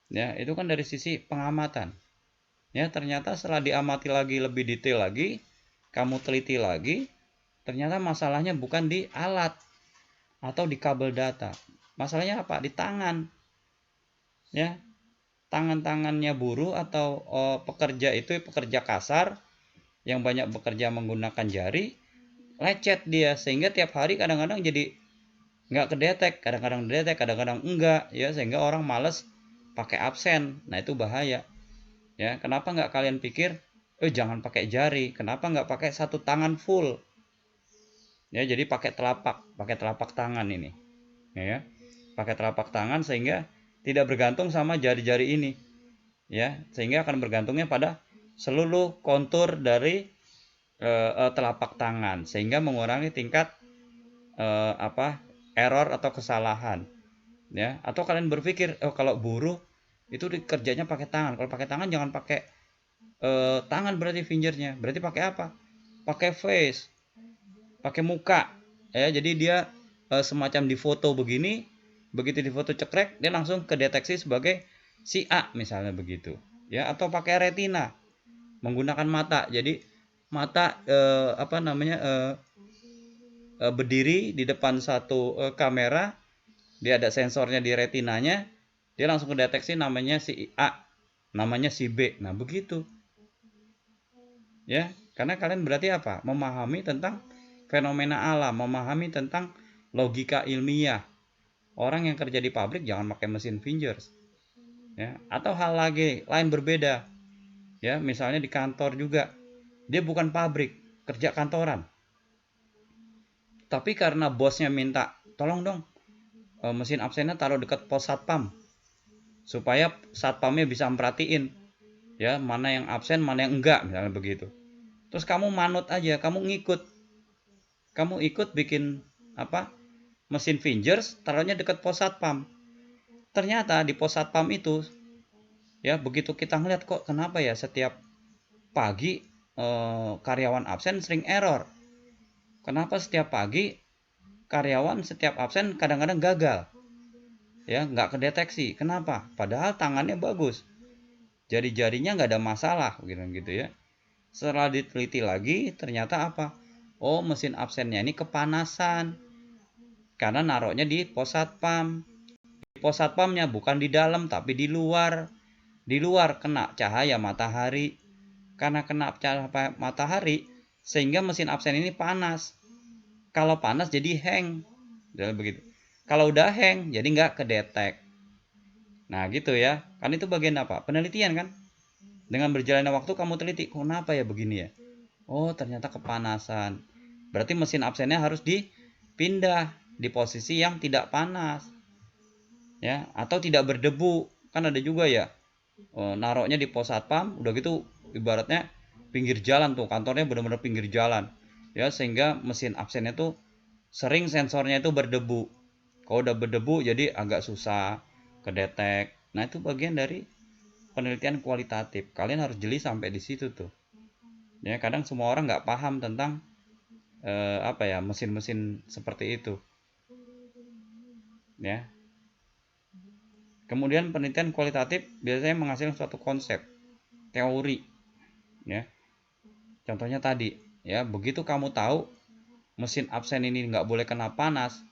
ya. Itu kan dari sisi pengamatan, ya. Ternyata setelah diamati lagi lebih detail lagi, kamu teliti lagi, ternyata masalahnya bukan di alat atau di kabel data, masalahnya apa? Di tangan, ya. Tangan-tangannya buruh atau pekerja itu, pekerja kasar yang banyak bekerja menggunakan jari, lecet dia, sehingga tiap hari kadang-kadang jadi nggak kedetek, kadang-kadang detek, kadang-kadang enggak, ya, sehingga orang males pakai absen. Nah, itu bahaya, ya. Kenapa nggak kalian pikir jangan pakai jari, kenapa nggak pakai satu tangan full, ya, jadi pakai telapak tangan ini, ya, pakai telapak tangan sehingga tidak bergantung sama jari-jari ini, ya, sehingga akan bergantungnya pada seluruh kontur dari telapak tangan, sehingga mengurangi tingkat error atau kesalahan, ya. Atau kalian berpikir kalau buruh itu kerjanya pakai tangan, kalau pakai tangan jangan pakai tangan, berarti fingernya berarti pakai apa? Pakai face, pakai muka, ya. Jadi dia semacam difoto begini, begitu difoto cekrek dia langsung kedeteksi sebagai si A misalnya begitu ya. Atau pakai retina menggunakan mata, jadi mata berdiri di depan satu kamera, dia ada sensornya di retinanya, dia langsung kedeteksi namanya si A, namanya si B. Nah begitu ya, karena kalian berarti apa, memahami tentang fenomena alam, memahami tentang logika ilmiah. Orang yang kerja di pabrik jangan pakai mesin Fingers ya. Atau hal lagi lain berbeda ya, misalnya di kantor juga, dia bukan pabrik, kerja kantoran, tapi karena bosnya minta tolong dong mesin absennya taruh dekat pos satpam supaya satpamnya bisa merhatiin ya mana yang absen mana yang enggak misalnya begitu. Terus kamu manut aja, kamu ikut bikin apa, mesin Fingers taruhnya dekat pos satpam. Ternyata di pos satpam itu ya, begitu kita ngeliat kok kenapa ya setiap pagi karyawan absen sering error. Kenapa setiap pagi karyawan setiap absen kadang-kadang gagal ya, nggak kedeteksi. Kenapa? Padahal tangannya bagus, jari-jarinya nggak ada masalah gitu ya. Setelah diteliti lagi ternyata apa? Oh, mesin absennya ini kepanasan karena naruhnya di pos satpam. Di pos satpamnya bukan di dalam tapi di luar. Di luar kena cahaya matahari. Karena kena cahaya matahari sehingga mesin absen ini panas. Kalau panas jadi hang. Jadi begitu. Kalau udah hang jadi nggak kedetek. Nah gitu ya. Kan itu bagian apa? Penelitian kan. Dengan berjalannya waktu kamu teliti, kenapa ya begini ya? Oh ternyata kepanasan. Berarti mesin absennya harus dipindah di posisi yang tidak panas ya, atau tidak berdebu. Kan ada juga ya, naroknya di pos satpam, udah gitu ibaratnya pinggir jalan tuh, kantornya benar-benar pinggir jalan ya, sehingga mesin absennya tuh sering sensornya itu berdebu. Kalau udah berdebu jadi agak susah kedetek. Nah itu bagian dari penelitian kualitatif. Kalian harus jeli sampai di situ tuh ya. Kadang semua orang nggak paham tentang mesin-mesin seperti itu ya. Kemudian penelitian kualitatif biasanya menghasilkan suatu konsep teori ya. Contohnya tadi ya, begitu kamu tahu mesin absen ini nggak boleh kena panas,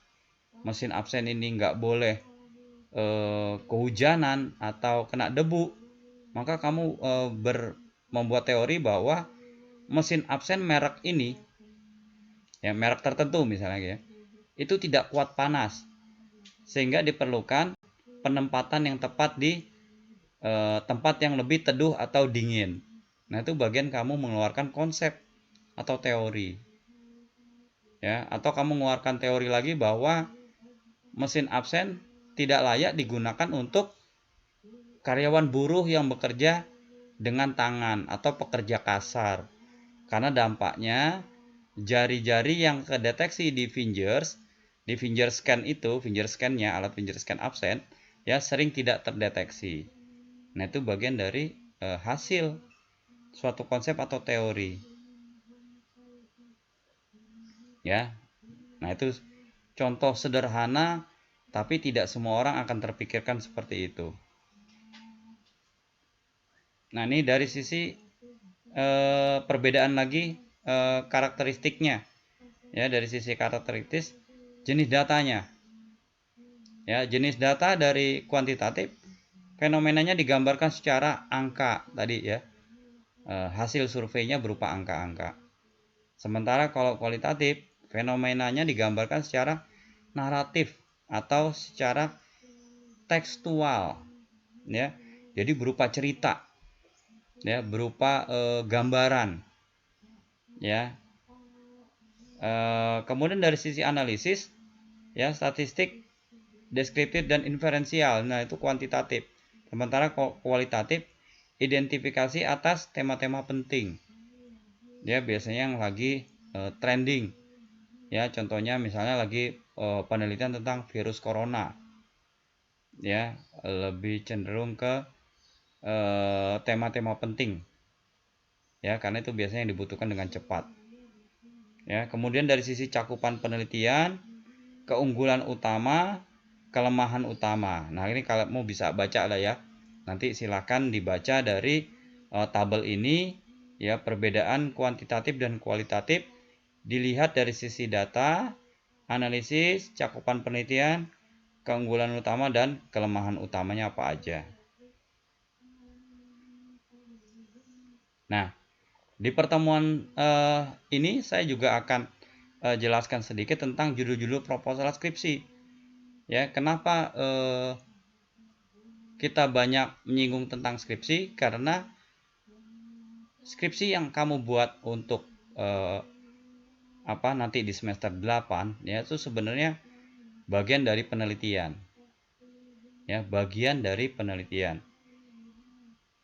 mesin absen ini nggak boleh kehujanan atau kena debu, maka kamu membuat teori bahwa mesin absen merek ini ya, merek tertentu misalnya ya, itu tidak kuat panas, sehingga diperlukan penempatan yang tepat di tempat yang lebih teduh atau dingin. Nah itu bagian kamu mengeluarkan konsep atau teori ya. Atau kamu mengeluarkan teori lagi bahwa mesin absen tidak layak digunakan untuk karyawan buruh yang bekerja dengan tangan atau pekerja kasar, karena dampaknya jari-jari yang kedeteksi di finger scan itu, finger scan-nya, alat finger scan absen ya, sering tidak terdeteksi. Nah itu bagian dari hasil suatu konsep atau teori ya. Nah itu contoh sederhana, tapi tidak semua orang akan terpikirkan seperti itu. Nah ini dari sisi perbedaan lagi karakteristiknya ya. Dari sisi karakteristik jenis datanya ya, jenis data dari kuantitatif, fenomenanya digambarkan secara angka tadi ya, hasil surveinya berupa angka-angka. Sementara kalau kualitatif, fenomenanya digambarkan secara naratif atau secara tekstual ya. Jadi berupa cerita ya, berupa gambaran ya. Kemudian dari sisi analisis ya, statistik, deskriptif dan inferensial. Nah, itu kuantitatif. Sementara kualitatif, identifikasi atas tema-tema penting. Ya, biasanya yang lagi trending. Ya, contohnya misalnya lagi penelitian tentang virus corona. Ya, lebih cenderung ke tema-tema penting. Ya, karena itu biasanya yang dibutuhkan dengan cepat. Ya, kemudian dari sisi cakupan penelitian, keunggulan utama, kelemahan utama. Nah, ini kalau mau bisa baca lah ya. Nanti silakan dibaca dari tabel ini ya, perbedaan kuantitatif dan kualitatif dilihat dari sisi data, analisis, cakupan penelitian, keunggulan utama dan kelemahan utamanya apa aja. Nah, di pertemuan ini saya juga akan jelaskan sedikit tentang judul-judul proposal skripsi. Ya, kenapa kita banyak menyinggung tentang skripsi? Karena skripsi yang kamu buat untuk nanti di semester 8 ya, itu sebenarnya bagian dari penelitian. Ya, bagian dari penelitian.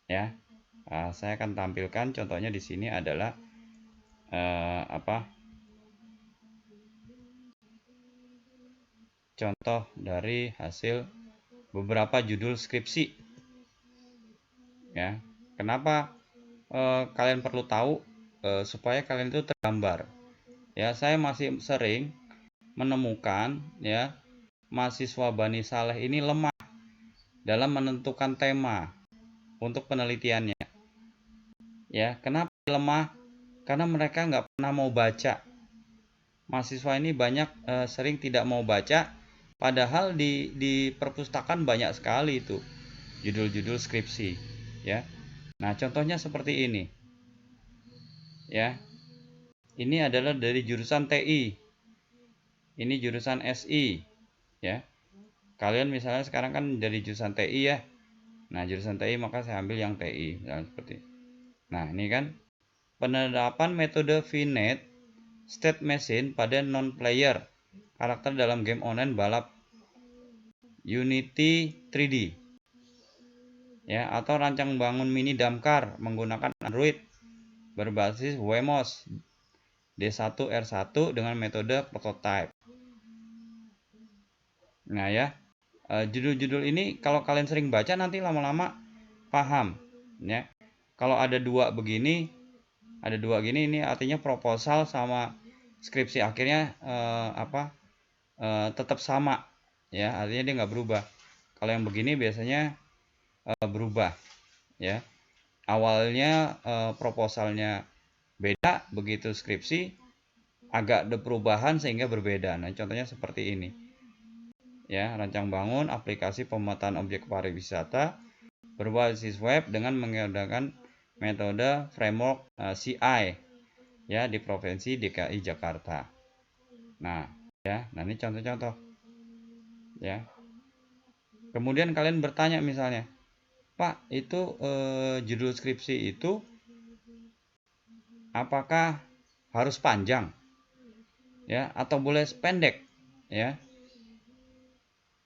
Ya. Saya akan tampilkan contohnya di sini adalah contoh dari hasil beberapa judul skripsi. Ya, kenapa kalian perlu tahu supaya kalian itu tergambar. Ya, saya masih sering menemukan ya mahasiswa Bani Saleh ini lemah dalam menentukan tema untuk penelitiannya. Ya, kenapa lemah? Karena mereka nggak pernah mau baca. Mahasiswa ini banyak sering tidak mau baca, padahal di perpustakaan banyak sekali itu judul-judul skripsi. Ya, nah contohnya seperti ini. Ya, ini adalah dari jurusan TI. Ini jurusan SI. Ya, kalian misalnya sekarang kan dari jurusan TI ya. Nah, jurusan TI maka saya ambil yang TI. Seperti. Nah, ini kan penerapan metode finite state machine pada non-player karakter dalam game online balap Unity 3D. Ya, atau rancang bangun mini damkar menggunakan Android berbasis Wemos D1R1 dengan metode prototype. Nah ya, judul-judul ini kalau kalian sering baca nanti lama-lama paham. Ya, kalau ada dua begini ini artinya proposal sama skripsi akhirnya tetap sama. Ya, artinya dia nggak berubah. Kalau yang begini biasanya berubah. Ya, awalnya proposalnya beda, begitu skripsi agak ada perubahan sehingga berbeda. Nah, contohnya seperti ini. Ya, rancang bangun aplikasi pemetaan objek pariwisata berbasis web dengan menggunakan metode framework CI ya di Provinsi DKI Jakarta. Nah, ini contoh-contoh. Ya. Kemudian kalian bertanya misalnya, "Pak, itu judul skripsi itu apakah harus panjang? Ya, atau boleh pendek?" Ya.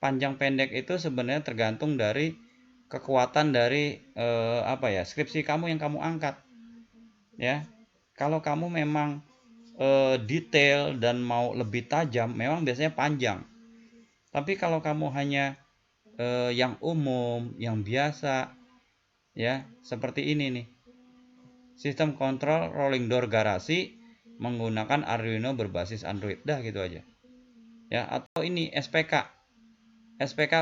Panjang pendek itu sebenarnya tergantung dari kekuatan dari skripsi kamu yang kamu angkat. Ya, kalau kamu memang detail dan mau lebih tajam, memang biasanya panjang. Tapi kalau kamu hanya yang umum, yang biasa, ya seperti ini nih, sistem kontrol rolling door garasi menggunakan Arduino berbasis Android, dah gitu aja. Ya, atau ini SPK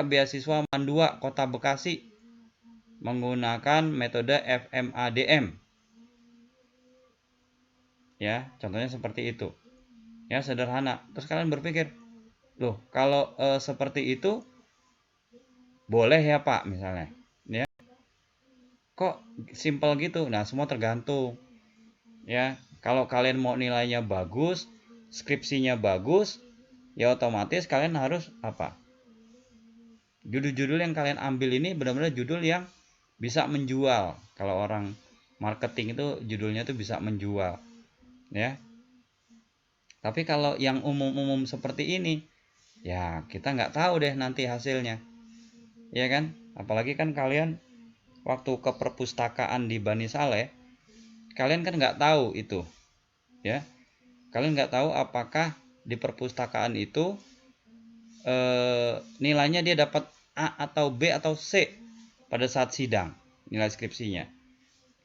beasiswa Mandua Kota Bekasi menggunakan metode FMADM. Ya, contohnya seperti itu. Ya, sederhana. Terus kalian berpikir, loh, kalau seperti itu boleh ya Pak misalnya. Ya. Kok simple gitu? Nah, semua tergantung. Ya, kalau kalian mau nilainya bagus, skripsinya bagus, ya otomatis kalian harus apa? Judul-judul yang kalian ambil ini benar-benar judul yang bisa menjual. Kalau orang marketing itu judulnya itu bisa menjual. Ya. Tapi kalau yang umum-umum seperti ini, ya kita nggak tahu deh nanti hasilnya. Ya kan? Apalagi kan kalian waktu ke perpustakaan di Bani Saleh, kalian kan nggak tahu itu. Ya. Kalian nggak tahu apakah di perpustakaan itu nilainya dia dapat A atau B atau C pada saat sidang nilai skripsinya.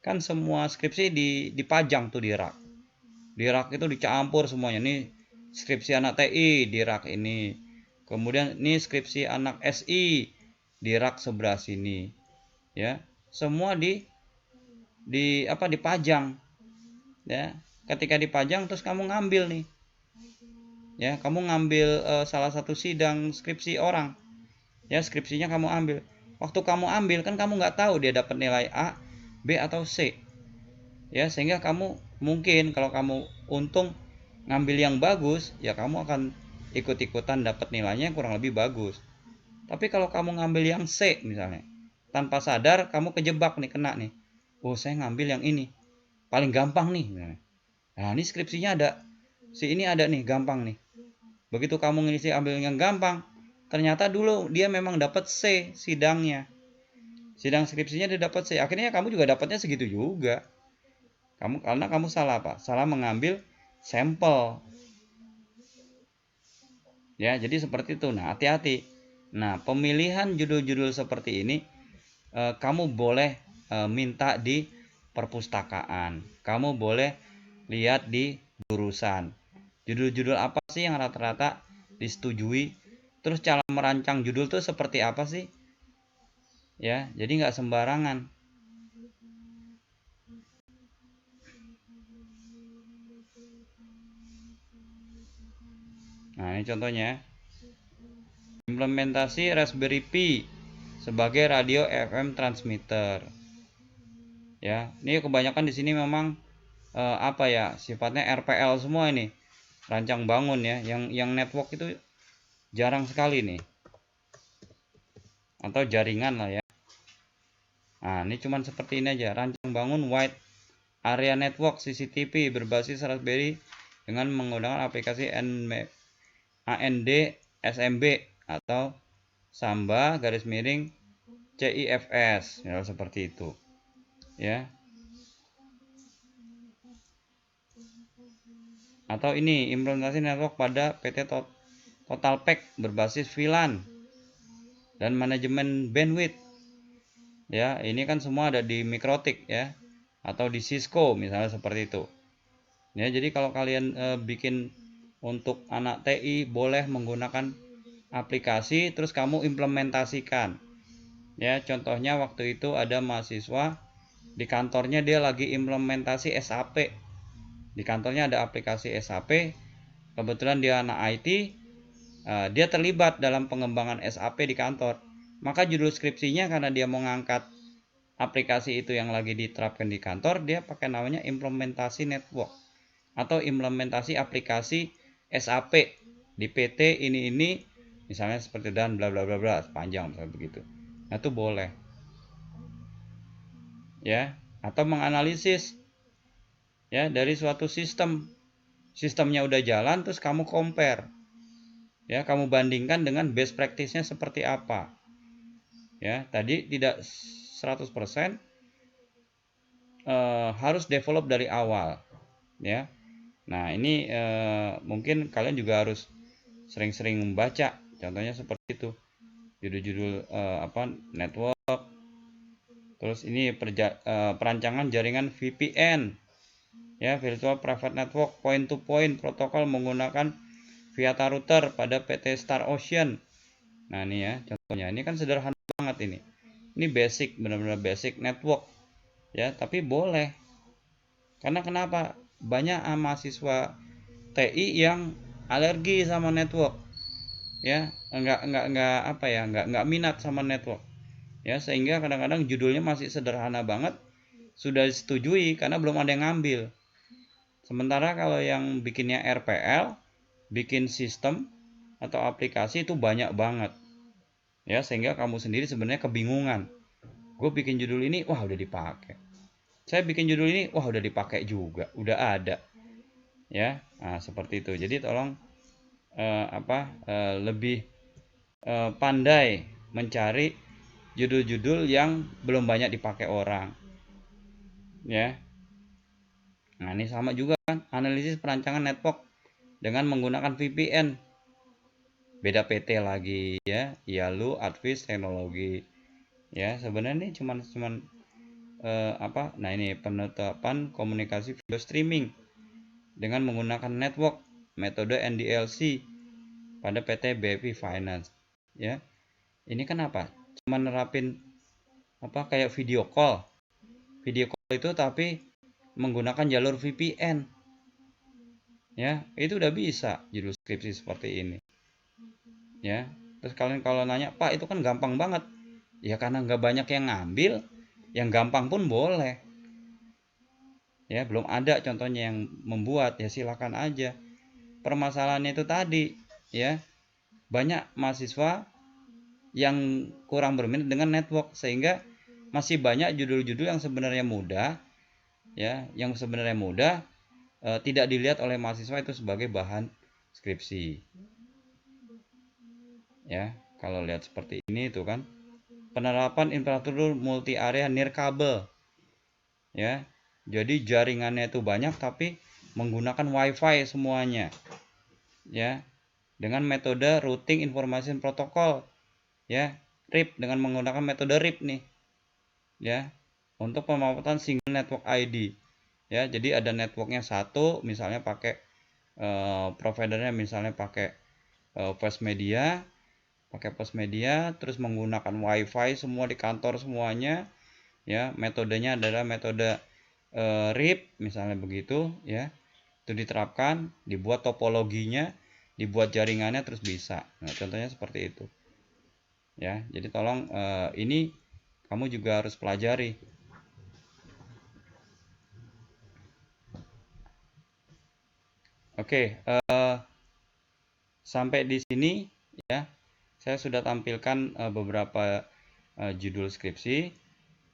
Kan semua skripsi dipajang tuh di rak. Di rak itu dicampur semuanya. Nih skripsi anak TI di rak ini. Kemudian ini skripsi anak SI di rak sebelah sini. Ya, semua dipajang. Ya, ketika dipajang terus kamu ngambil nih. Ya, kamu ngambil salah satu sidang skripsi orang. Ya, skripsinya kamu ambil. Waktu kamu ambil kan kamu nggak tahu dia dapat nilai A, B atau C. Ya, sehingga kamu mungkin kalau kamu untung ngambil yang bagus, ya kamu akan ikut-ikutan dapat nilainya yang kurang lebih bagus. Tapi kalau kamu ngambil yang C misalnya, tanpa sadar kamu kejebak nih, kena nih. Oh, saya ngambil yang ini. Paling gampang nih. Nah, ini skripsinya ada. Si ini ada nih, gampang nih. Begitu kamu ngisi ambil yang gampang, ternyata dulu dia memang dapat C sidangnya. Sidang skripsinya dia dapat C. Akhirnya kamu juga dapatnya segitu juga. Karena kamu salah apa? Salah mengambil sampel. Ya, jadi seperti itu. Nah, hati-hati. Nah, pemilihan judul-judul seperti ini kamu boleh minta di perpustakaan. Kamu boleh lihat di jurusan. Judul-judul apa sih yang rata-rata disetujui? Terus cara merancang judul tuh seperti apa sih? Ya, jadi nggak sembarangan. Nah, ini contohnya. Implementasi Raspberry Pi sebagai radio FM transmitter. Ya, ini kebanyakan di sini memang apa ya, sifatnya RPL semua ini. Rancang bangun ya, yang network itu jarang sekali nih. Atau jaringan lah ya. Nah, ini cuman seperti ini aja, rancang bangun wide area network CCTV berbasis Raspberry dengan menggunakan aplikasi AND SMB atau Samba garis miring CIFS ya, seperti itu ya. Atau ini implementasi network pada PT Total Pack berbasis VLAN dan manajemen bandwidth ya. Ini kan semua ada di Mikrotik ya, atau di Cisco misalnya seperti itu ya. Jadi kalau kalian bikin untuk anak TI boleh menggunakan aplikasi terus kamu implementasikan ya. Contohnya waktu itu ada mahasiswa di kantornya dia lagi implementasi SAP. Di kantornya ada aplikasi SAP, kebetulan dia anak IT, dia terlibat dalam pengembangan SAP di kantor. Maka judul skripsinya karena dia mau ngangkat aplikasi itu yang lagi diterapkan di kantor, dia pakai namanya implementasi network atau implementasi aplikasi SAP di PT ini misalnya seperti dan bla bla bla bla, panjang misalnya begitu. Nah, itu boleh ya. Atau menganalisis ya dari suatu sistemnya udah jalan terus kamu compare ya, kamu bandingkan dengan best practice-nya seperti apa ya. Tadi tidak 100% harus develop dari awal ya. Nah, ini mungkin kalian juga harus sering-sering membaca, contohnya seperti itu, judul-judul network. Terus ini perancangan jaringan VPN ya, virtual private network point to point protokol menggunakan Viata router pada PT Star Ocean. Nah, ini ya contohnya. Ini kan sederhana banget ini. Ini basic, benar-benar basic network ya, tapi boleh. Karena kenapa? Banyak mahasiswa TI yang alergi sama network ya, enggak apa ya, enggak minat sama network ya, sehingga kadang-kadang judulnya masih sederhana banget sudah disetujui karena belum ada yang ngambil. Sementara kalau yang bikinnya RPL, bikin sistem atau aplikasi itu banyak banget ya, sehingga kamu sendiri sebenarnya kebingungan. Gue bikin judul ini, wah udah dipakai. Saya bikin judul ini, wah udah dipakai juga, udah ada ya. Nah, seperti itu. Jadi tolong lebih pandai mencari judul-judul yang belum banyak dipakai orang ya. Nah, ini sama juga kan, analisis perancangan network dengan menggunakan VPN. Beda PT lagi ya, Yalu Advis Teknologi. Ya, sebenarnya ini cuman nah ini penetapan komunikasi video streaming dengan menggunakan network metode NDLC pada PT BPI Finance. Ya, ini kan apa? Cuma nerapin apa kayak video call itu tapi menggunakan jalur VPN. Ya, itu udah bisa judul skripsi seperti ini. Ya, terus kalian kalau nanya, Pak itu kan gampang banget. Ya karena nggak banyak yang ngambil, yang gampang pun boleh. Ya, belum ada contohnya yang membuat, ya silakan aja. Permasalahannya itu tadi, ya banyak mahasiswa yang kurang berminat dengan network sehingga masih banyak judul-judul yang sebenarnya mudah, ya, yang sebenarnya mudah tidak dilihat oleh mahasiswa itu sebagai bahan skripsi. Ya, kalau lihat seperti ini itu kan penerapan infrastruktur multi area nirkabel. Ya, jadi jaringannya itu banyak tapi menggunakan WiFi semuanya. Ya, dengan metode routing information protocol. Ya, RIP dengan menggunakan metode RIP nih. Ya, untuk pemanfaatan single network ID. Ya, jadi ada networknya satu, misalnya pakai providernya misalnya pakai Fast Media, terus menggunakan WiFi semua di kantor semuanya. Ya, metodenya adalah metode RIP misalnya begitu, ya. Itu diterapkan, dibuat topologinya, dibuat jaringannya terus bisa. Nah, contohnya seperti itu. Ya, jadi tolong ini kamu juga harus pelajari. Oke, sampai di sini ya. Saya sudah tampilkan beberapa judul skripsi.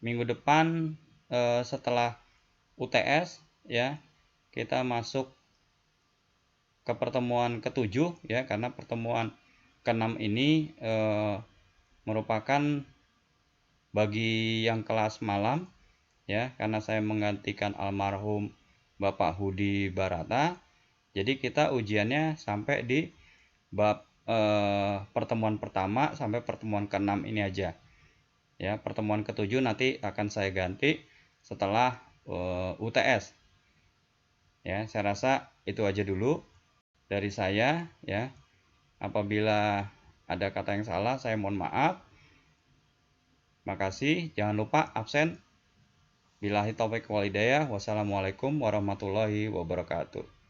Minggu depan setelah UTS ya, kita masuk ke pertemuan ke-7 ya, karena pertemuan ke-6 ini merupakan bagi yang kelas malam ya, karena saya menggantikan almarhum Bapak Hudi Barata. Jadi kita ujiannya sampai di bab pertemuan pertama sampai pertemuan ke-6 ini aja. Ya, pertemuan ke-7 nanti akan saya ganti setelah UTS. Ya, saya rasa itu aja dulu dari saya ya. Apabila ada kata yang salah, saya mohon maaf. Makasih, jangan lupa absen. Billahi taufik wal hidayah. Wassalamualaikum warahmatullahi wabarakatuh.